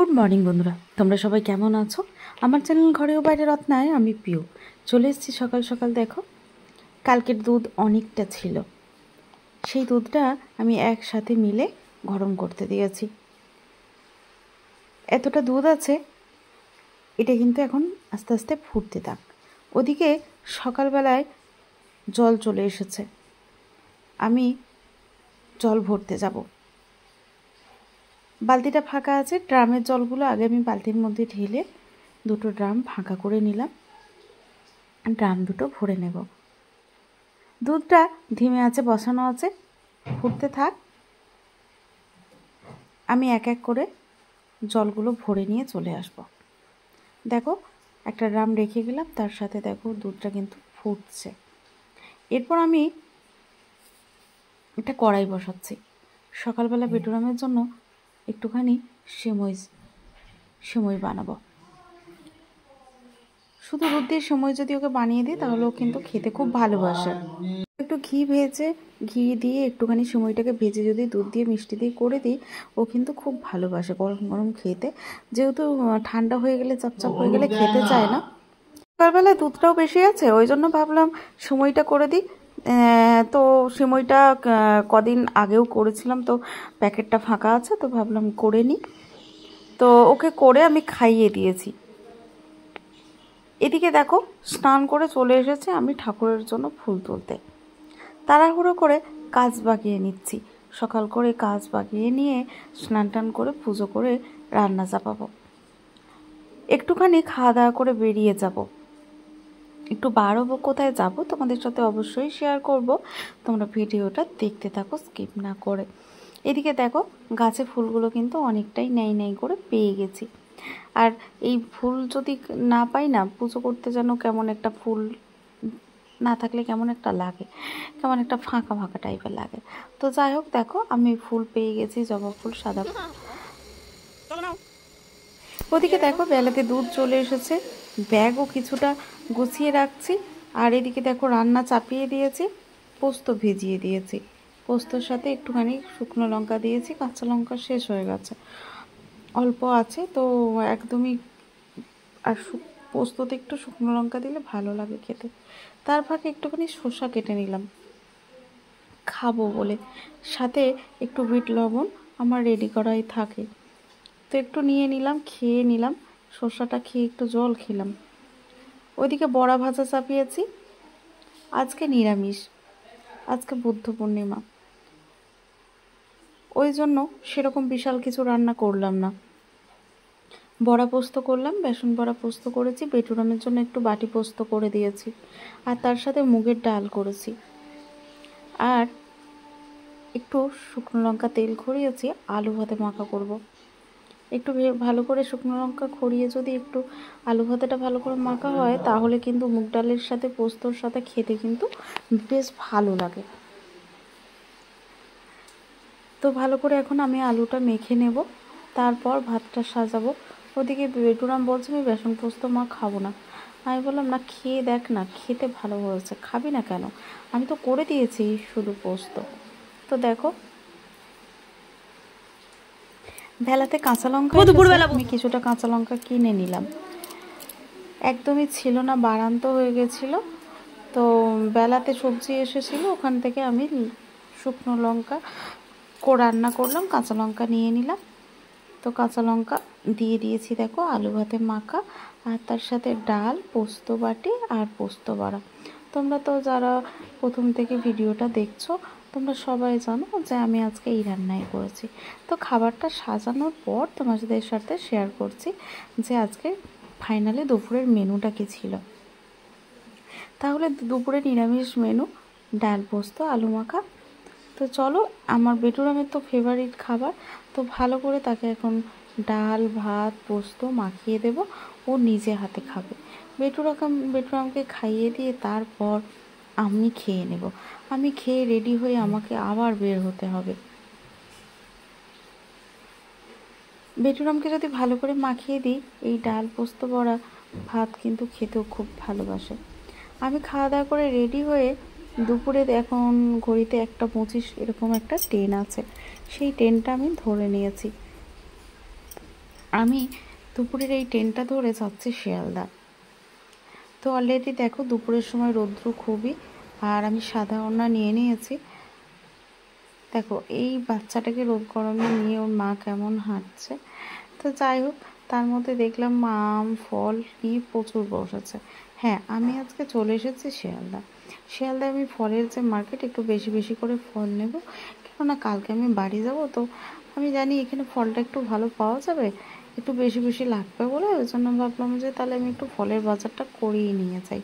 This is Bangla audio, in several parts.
গুড মর্নিং বন্ধুরা, তোমরা সবাই কেমন আছো? আমার চ্যানেল ঘরে ও বাইরে রত্নায় আমি পিউ চলে এসেছি সকাল সকাল। দেখো, কালকের দুধ অনেকটা ছিল, সেই দুধটা আমি একসাথে মিলে গরম করতে দিয়েছি। এতটা দুধ আছে, এটা কিন্তু এখন আস্তে আস্তে ফুটতে থাক। ওদিকে সকালবেলায় জল চলে এসেছে, আমি জল ভরতে যাব। বালতিটা ফাঁকা আছে, ড্রামের জলগুলো আগে আমি বালতির মধ্যে ঢেলে দুটো ড্রাম ফাঁকা করে নিলাম। ড্রাম দুটো ভরে নেব। দুধটা ধিমে আছে বসানো আছে, ফুটতে থাক। আমি এক এক করে জলগুলো ভরে নিয়ে চলে আসব। দেখো, একটা ড্রাম রেখে গেলাম, তার সাথে দেখো দুধটা কিন্তু ফুটছে। এরপর আমি একটা কড়াই বসাচ্ছি। সকালবেলা বেটুরামের জন্য একটুখানি সেমই বানাবো। শুধু দুধ দিয়ে সেমই যদি ওকে বানিয়ে দিই তাহলে ও কিন্তু খেতে খুব ভালোবাসে। একটু ঘি দিয়ে একটুখানি সেমইটাকে ভেজে যদি দুধ দিয়ে মিষ্টি দিয়ে করে দিই, ও কিন্তু খুব ভালোবাসে গরম গরম খেতে। যেহেতু ঠান্ডা হয়ে গেলে চপচপ হয়ে গেলে খেতে চায় না। সকালবেলায় দুধটাও বেশি আছে, ওই জন্য ভাবলাম সেমইটা করে দিই। তো সেমইটা কদিন আগেও করেছিলাম, তো প্যাকেটটা ফাঁকা আছে, তো ভাবলাম করে নিই। তো ওকে করে আমি খাইয়ে দিয়েছি। এদিকে দেখো, স্নান করে চলে এসেছে আমি ঠাকুরের জন্য ফুল তুলতে। তাড়াহুড়ো করে কাজ বাগিয়ে নিচ্ছি। সকাল করে কাজ বাগিয়ে নিয়ে স্নান টান করে পুজো করে রান্না চাপাবো। একটুখানি খাওয়া দাওয়া করে বেরিয়ে যাব। একটু বার হবো, কোথায় যাব তোমাদের সাথে অবশ্যই শেয়ার করব। তোমরা ভিডিওটা দেখতে থাকো স্কিপ না করে। এদিকে দেখো, গাছে ফুলগুলো কিন্তু অনেকটাই নেই করে পেয়ে গেছি। আর এই ফুল যদি না পাই না, পুজো করতে যেন কেমন একটা, ফুল না থাকলে কেমন একটা লাগে, কেমন একটা ফাঁকা ফাঁকা টাইপের লাগে। তো যাই হোক, দেখো আমি ফুল পেয়ে গেছি, জবা ফুল, সাদা ফুল। ওদিকে দেখো বেলাতে দুধ চলে এসেছে, ব্যাগও কিছুটা গুছিয়ে রাখছি। আর এদিকে দেখো রান্না চাপিয়ে দিয়েছি, পোস্ত ভিজিয়ে দিয়েছি। পোস্তর সাথে একটুখানি শুকনো লঙ্কা দিয়েছি, কাঁচা লঙ্কা শেষ হয়ে গেছে, অল্প আছে তো একদমই। আর পোস্ততে একটু শুকনো লঙ্কা দিলে ভালো লাগে খেতে। তার ফাঁকে একটুখানি শসা কেটে নিলাম খাবো বলে, সাথে একটু বিট লবণ আমার রেডি করাই থাকে, তো একটু নিয়ে নিলাম, খেয়ে নিলাম। শসাটা খেয়ে একটু জল খেলাম। ওইদিকে বড়া ভাজা চাপিয়েছি। আজকে নিরামিষ, আজকে বুদ্ধ পূর্ণিমা, ওই জন্য সেরকম বিশাল কিছু রান্না করলাম না। বড়া পোস্ত করলাম, বেসন বড়া পোস্ত করেছি, বেটুরামের জন্য একটু বাটি পোস্ত করে দিয়েছি, আর তার সাথে মুগের ডাল করেছি। আর একটু শুকনো লঙ্কা তেল খড়িয়েছি, আলু ভাতে মাখা করব। একটু ভালো করে শুকনো লঙ্কা খড়িয়ে যদি একটু আলু ভাতেটা ভালো করে মাখা হয়, তাহলে কিন্তু মুগ ডালের সাথে পোস্তর সাথে খেতে কিন্তু বেশ ভালো লাগে। তো ভালো করে এখন আমি আলুটা মেখে নেব, তারপর ভাতটা সাজাবো। ওদিকে বেটুরাম বলছে আমি বেসন পোস্ত মা খাবো না। আমি বললাম না, খেয়ে দেখ না, খেতে ভালো হয়েছে, খাবি না কেন? আমি তো করে দিয়েছি শুধু পোস্ত। তো দেখো, বেলাতে কাঁচা লঙ্কা, আমি কিছুটা কাঁচা লঙ্কা কিনে নিলাম। একদমই ছিল না, বাড়ান্ত হয়ে গেছিলো। তো বেলাতে সবজি এসেছিলো, ওখান থেকে আমি শুকনো লঙ্কা রান্না করলাম, কাঁচা লঙ্কা নিয়ে নিলাম। তো কাঁচা লঙ্কা দিয়ে দিয়েছি দেখো আলু ভাতে মাখা, আর তার সাথে ডাল, পোস্ত বাটি আর পোস্ত বড়া। তোমরা তো যারা প্রথম থেকে ভিডিওটা দেখছো, তোমরা সবাই জানো যে আমি আজকে এই রান্নাই করেছি। তো খাবারটা সাজানোর পর তোমাদের সাথে শেয়ার করছি যে আজকে ফাইনালি দুপুরের মেনুটা কী ছিল। তাহলে দুপুরে নিরামিষ মেনু, ডাল, পোস্ত, আলু মাখা। তো চলো, আমার বেটুরামের তো ফেভারিট খাবার, তো ভালো করে তাকে এখন ডাল, ভাত, পোস্ত মাখিয়ে দেব, ও নিজে হাতে খাবে। বেটুরামকে খাইয়ে দিয়ে তারপর আমি খেয়ে নেব। আমি খেয়ে রেডি হয়ে আমাকে আবার বের হতে হবে। বেটুরামকে যদি ভালো করে মাখিয়ে দিই, এই ডাল, পোস্ত, বড়া, ভাত কিন্তু খেতেও খুব ভালোবাসে। আমি খাওয়া দাওয়া করে রেডি হয়ে দুপুরে এখন ঘড়িতে 1:25 এরকম একটা ট্রেন আছে, সেই ট্রেনটা আমি ধরে নিয়েছি। আমি দুপুরের এই ট্রেনটা ধরে যাচ্ছি শিয়ালদা। তো অলরেডি দেখো দুপুরের সময় রৌদ্র খুবই, আর আমি সাদা ওড়না নিয়ে নিয়েছি। দেখো এই বাচ্চাটাকে রোদ গরমে নিয়ে ওর মা কেমন হাঁটছে। তো যাই হোক, তার মধ্যে দেখলাম আম ফল নিয়ে প্রচুর বসেছে। হ্যাঁ, আমি আজকে চলে এসেছি শিয়ালদায় আমি ফলের যে মার্কেট, একটু বেশি বেশি করে ফল নেব, কেননা কালকে আমি বাড়ি যাব। তো আমি জানি এখানে ফলটা একটু ভালো পাওয়া যাবে, একটু বেশি বেশি লাগবে বলে, ওই জন্য ভাবলাম যে তাহলে আমি একটু ফলের বাজারটা করিয়ে নিয়ে যাই।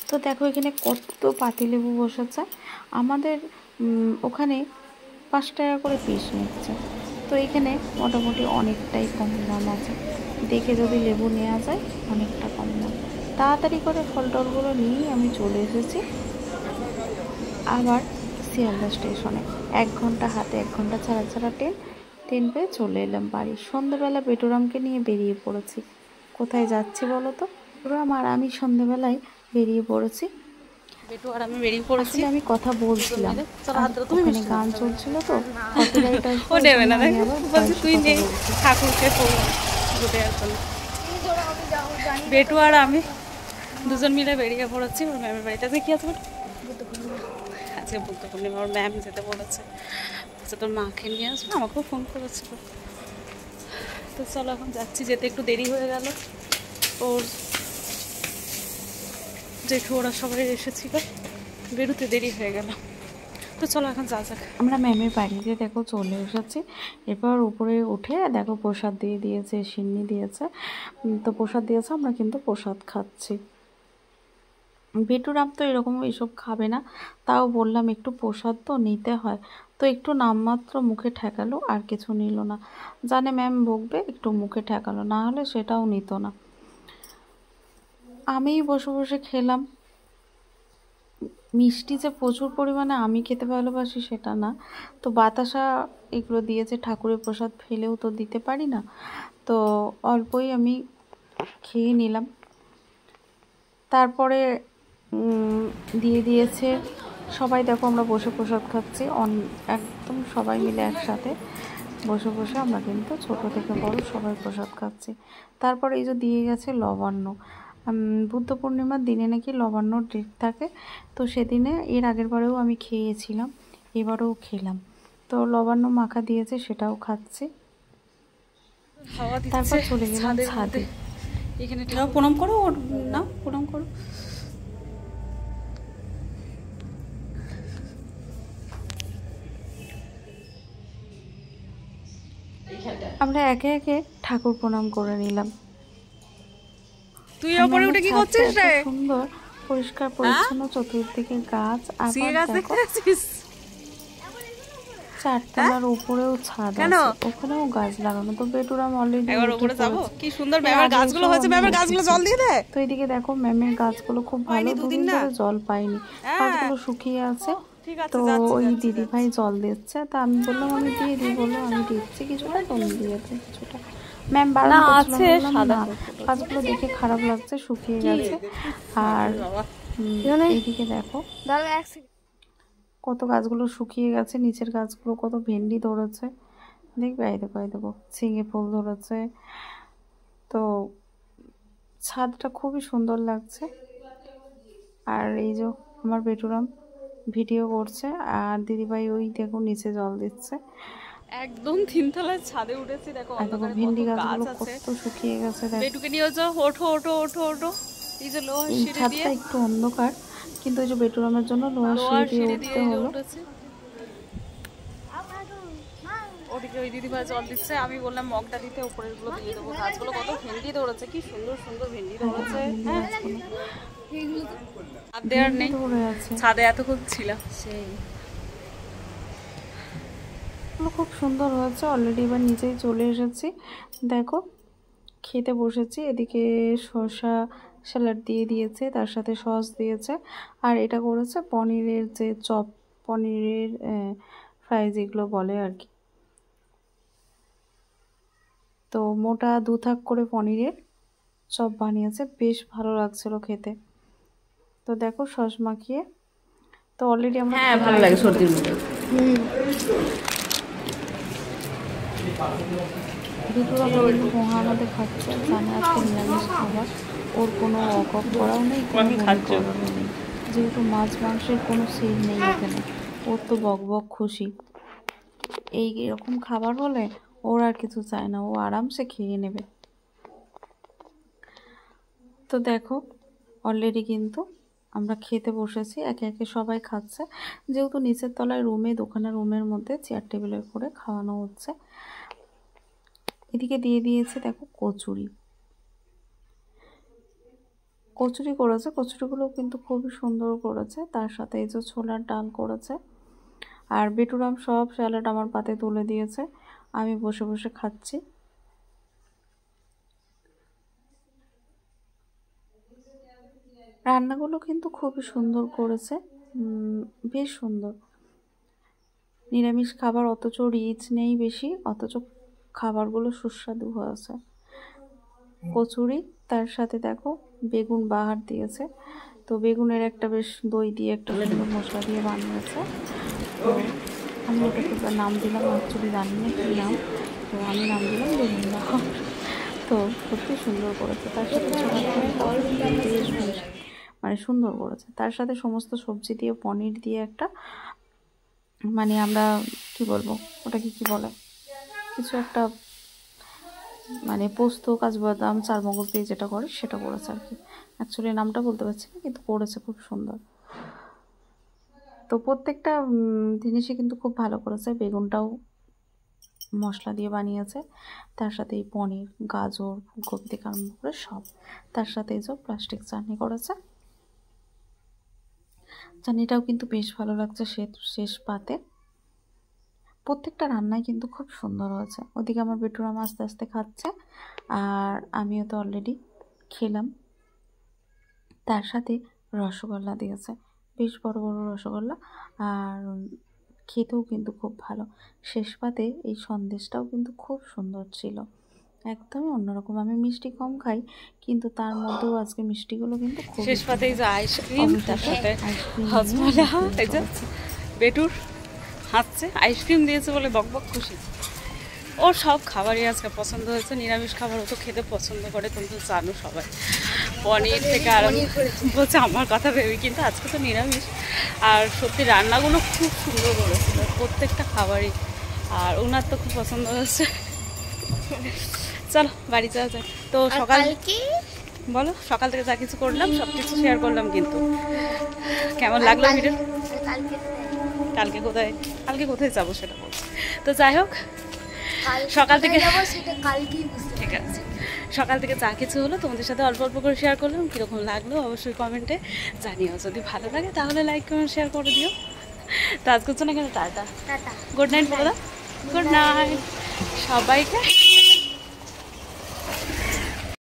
তো দেখো এখানে কত পাতিলেবু বসেছে। আমাদের ওখানে 5 টাকা করে পিস নিচ্ছে। তো এখানে মোটামুটি অনেকটাই কম দাম আছে, দেখে যদি লেবু নেওয়া যায় অনেকটা কম দাম। তাড়াতাড়ি করে ফল টলগুলো নিয়েই আমি চলে এসেছি আবার শিয়ালদা স্টেশনে। 1 ঘন্টা হাতে 1 ঘন্টা ছাড়া ছাড়া ট্রেন পেয়ে চলে এলাম বাড়ি। সন্ধ্যেবেলা বেটুরামকে নিয়ে বেরিয়ে পড়েছি। কোথায় যাচ্ছি বলো তো? বেটুরাম আর আমি সন্ধ্যেবেলায় বেরিয়ে পড়েছি। বেটু আর আমি বেরিয়ে পড়েছি। আমি কথা বলছিলাম, ওখানে গান চলছিল তো কপিরাইট আসবে। ও নেবে না, বলছি তুই নে ঠাকুরকে ঘুরে আসবো। বেটু আর আমি দুজন মিলে বেরিয়ে পড়েছি ওর ম্যামের বাড়িতে। আজকে কি আছে? আজকে বুদ্ধ পূর্ণিমা, ওর ম্যাম যেতে বলেছে। আচ্ছা তোর মাকে নিয়ে আসবো, আমাকেও ফোন করেছিল। তো চলো এখন যাচ্ছি, যেতে একটু দেরি হয়ে গেল। ওর জেঠু ওরা সবাই এসেছিল, বেরোতে দেরি হয়ে গেল। তো চলো এখন যা যাক। আমরা ম্যামের বাড়িতে দেখো চলে এসেছি। এরপর উপরে উঠে দেখো প্রসাদ দিয়ে দিয়েছে, সিন্নি দিয়েছে। তো প্রসাদ দিয়েছে, আমরা কিন্তু প্রসাদ খাচ্ছি। বেটুরাম তো এরকম এসব খাবে না, তাও বললাম একটু প্রসাদ তো নিতে হয়। তো একটু নামমাত্র মুখে ঠেকালো, আর কিছু নিল না। জানে ম্যাম বকবে, একটু মুখে ঠেকালো, না হলে সেটাও নিত না। আমিই বসে বসে খেলাম। মিষ্টি যে প্রচুর পরিমাণে আমি খেতে ভালোবাসি সেটা না। তো বাতাসা এগুলো দিয়েছে, ঠাকুরের প্রসাদ ফেলেও তো দিতে পারি না, তো অল্পই আমি খেয়ে নিলাম। তারপরে দিয়ে দিয়েছে সবাই। দেখো আমরা বসে প্রসাদ খাচ্ছি, একদম সবাই মিলে একসাথে বসে বসে আমরা কিন্তু ছোট থেকে বড় সবাই প্রসাদ খাচ্ছি। তারপরে এই যে দিয়ে গেছে লবণ্য। বুদ্ধ পূর্ণিমার দিনে নাকি লবণ্যর ডেট থাকে, তো সেদিনে এর আগের বারেও আমি খেয়েছিলাম, এবারেও খেলাম। তো লবণ্য মাখা দিয়েছে, সেটাও খাচ্ছি। তারপর চলে গেলাম ছাদে। এখানে প্রণাম করো, না প্রণাম করো। আমরা একে একে ঠাকুর প্রণাম করে নিলাম। তুই ওপরে উঠে কি করছিস রে? সুন্দর পরিষ্কার পরিচ্ছন্ন, চতুর্দিকে গাছ। আবার দেখো চারতলার উপরেও ছাদ আছে, ওখানেও গাছ লাগানো। তো বেটুরাম অলরেডি উপরে যাবো। কি সুন্দর ম্যামের গাছগুলো হয়েছে, ম্যামের গাছগুলো জল দিয়ে দে। তো এইদিকে দেখো ম্যামের গাছগুলো খুব ভালো, 2 দিন ধরে জল পাইনি, গাছগুলো শুকিয়ে আছে। তো ওই দিদি ভাই জল দিচ্ছে, তা আমি বললাম আমি দিয়ে দিই, বললো আমি দিচ্ছি কিছুটা, তুমি দিয়েছে কিছুটা। ম্যাম বারণ করছিলাম না, গাছগুলো দেখে খারাপ লাগছে, শুকিয়ে গেছে। আর এইদিকে দেখো কত গাছগুলো শুকিয়ে গেছে, নিচের গাছগুলো কত ভেন্ডি ধরেছে দেখবে। এই দেখো, এই দেখো ঝিঙে ফুল ধরেছে। তো ছাদটা খুবই সুন্দর লাগছে। আর এই যে আমার বেটুরাম ভিডিও করছে, আর দিদিভাই ওই দেখো নিচে জল দিচ্ছে। একদম 3 তলায় ছাদে উঠেছি। দেখো ভেন্ডি গাছগুলো কত শুকিয়ে গেছে। বেটুকে নিয়ে যাও, ওঠো ওঠো ওঠো ওঠো। এই যে লোহার সিঁড়ি দিয়ে, ছাদটা একটু অন্ধকার, কিন্তু এই যে বেটুরামের জন্য লোহার সিঁড়ি দিয়ে উঠতে হলো। ওদিকে ওই দিদিভাই জল দিচ্ছে, আমি বললাম মগটা দিতে, উপরের গুলো দিয়ে দেবো। গাছগুলো কত ভেন্ডি ধরেছে, কি সুন্দর সুন্দর ভেন্ডি ধরেছে। ছাদে এতক্ষণ ছিলাম, সেই খুব সুন্দর হয়েছে। অলরেডি এবার নিচেই চলে এসেছি, দেখো খেতে বসেছি। এদিকে শসা স্যালাড দিয়ে দিয়েছে, তার সাথে সস দিয়েছে, আর এটা করেছে পনিরের যে চপ, পনিরের ফ্রাই যেগুলো বলে আর কি। তো মোটা 2 থাক করে পনিরের চপ বানিয়েছে, বেশ ভালো লাগছিল খেতে। তো দেখো সস মাখিয়ে, তো অলরেডি আমরা ভালো লাগে সর্দির মধ্যে। বিটুরা কিন্তু মহানদে খাচ্ছে, জানে আজকে নিরামিষ খাবার, ওর কোনো অকপ করাও নেই, কোনো করারও নেই, যেহেতু মাছ মাংসের কোনো সিল নেই এখানে। ওর তো বক বক খুশি, এই এরকম খাবার হলে ওর আর কিছু চায় না, ও আরামসে খেয়ে নেবে। তো দেখো অলরেডি কিন্তু আমরা খেতে বসেছি, একে একে সবাই খাচ্ছে, যেহেতু নিচের তলায় রুমে, দোকানের রুমের মধ্যে চেয়ার টেবিলের করে খাওয়ানো হচ্ছে। এদিকে দিয়ে দিয়েছে দেখো কচুরি, কচুরি করেছে, কচুরিগুলো কিন্তু খুবই সুন্দর করেছে। তার সাথে এই যে ছোলার ডাল করেছে, আর বেটুরাম সব স্যালাড আমার পাতে তুলে দিয়েছে, আমি বসে বসে খাচ্ছি। রান্নাগুলো কিন্তু খুবই সুন্দর করেছে, বেশ সুন্দর। নিরামিষ খাবার অথচ রিচ নেই বেশি, অথচ খাবারগুলো সুস্বাদু হয়েছে। কচুরি, তার সাথে দেখো বেগুন বাহার দিয়েছে, তো বেগুনের একটা বেশ দই দিয়ে একটা সুন্দর মশলা দিয়ে বানিয়েছে। তো আমি ওটাকে নাম দিলাম, অ্যাকচুয়ালি জানি না কী নাম, তো আমি নাম দিলাম বেগুন বাহার। তো সত্যি সুন্দর করেছে, তার সাথে বেশ মানে সুন্দর করেছে। তার সাথে সমস্ত সবজি দিয়ে, পনির দিয়ে একটা, মানে আমরা কি বলবো ওটাকে কি বলে, কিছু একটা, মানে পোস্ত, কাজু বাদাম, চারমগজ দিয়ে যেটা করে সেটা করেছে আর কি। অ্যাকচুয়ালি নামটা বলতে পারছি না, কিন্তু করেছে খুব সুন্দর। তো প্রত্যেকটা জিনিসই কিন্তু খুব ভালো করেছে। বেগুনটাও মশলা দিয়ে বানিয়েছে, তার সাথে এই পনির, গাজর, ফুলকপি থেকে আরম্ভ করে সব, তার সাথে এই যে প্লাস্টিক চাটনি করেছে। চাটনিটাও কিন্তু বেশ ভালো লাগছে শেষ পাতে। প্রত্যেকটা রান্নাই কিন্তু খুব সুন্দর হয়েছে। ওদিকে আমার বেটুরাম আস্তে আস্তে খাচ্ছে, আর আমিও তো অলরেডি খেলাম। তার সাথে রসগোল্লা দিয়েছে, বেশ বড় বড় রসগোল্লা, আর খেতেও কিন্তু খুব ভালো। শেষ পাতে এই সন্দেশটাও কিন্তু খুব সুন্দর ছিল, একদমই অন্যরকম। আমি মিষ্টি কম খাই, কিন্তু তার মধ্যেও আজকে মিষ্টিগুলো কিন্তু খুব। শেষ পাতে এই যে আইসক্রিম, তার সাথে হজমলা, এই যে বেটুর হাসছে, আইসক্রিম দিয়েছে বলে বকবক খুশি। ওর সব খাবারই আজকে পছন্দ হয়েছে, নিরামিষ খাবারও তো খেতে পছন্দ করে, কিন্তু জানো সবাই, পনির থেকে আরম্ভ বলছে আমার কথা ভেবে, কিন্তু আজকে তো নিরামিষ। আর সত্যি রান্নাগুলো খুব সুন্দর করেছিল প্রত্যেকটা খাবারই, আর ওনার তো খুব পছন্দ হয়েছে। চলো বাড়ি যাওয়া যায়। তো সকাল বলো, সকাল থেকে যা কিছু করলাম সব কিছু শেয়ার করলাম, কিন্তু কেমন লাগলো ভিডিও? কালকে কোথায় যাবো সেটা বলছি। তো যাই হোক, সকাল থেকে ঠিক আছে, সকাল থেকে যা কিছু হলো তোমাদের সাথে অল্প অল্প করে শেয়ার করলাম। কীরকম লাগলো অবশ্যই কমেন্টে জানিও, যদি ভালো লাগে তাহলে লাইক কমেন্ট শেয়ার করে দিও। তো আজ করছো না কেন, টাটা, গুড নাইট বলে দাও, গুড নাইট সবাইকে।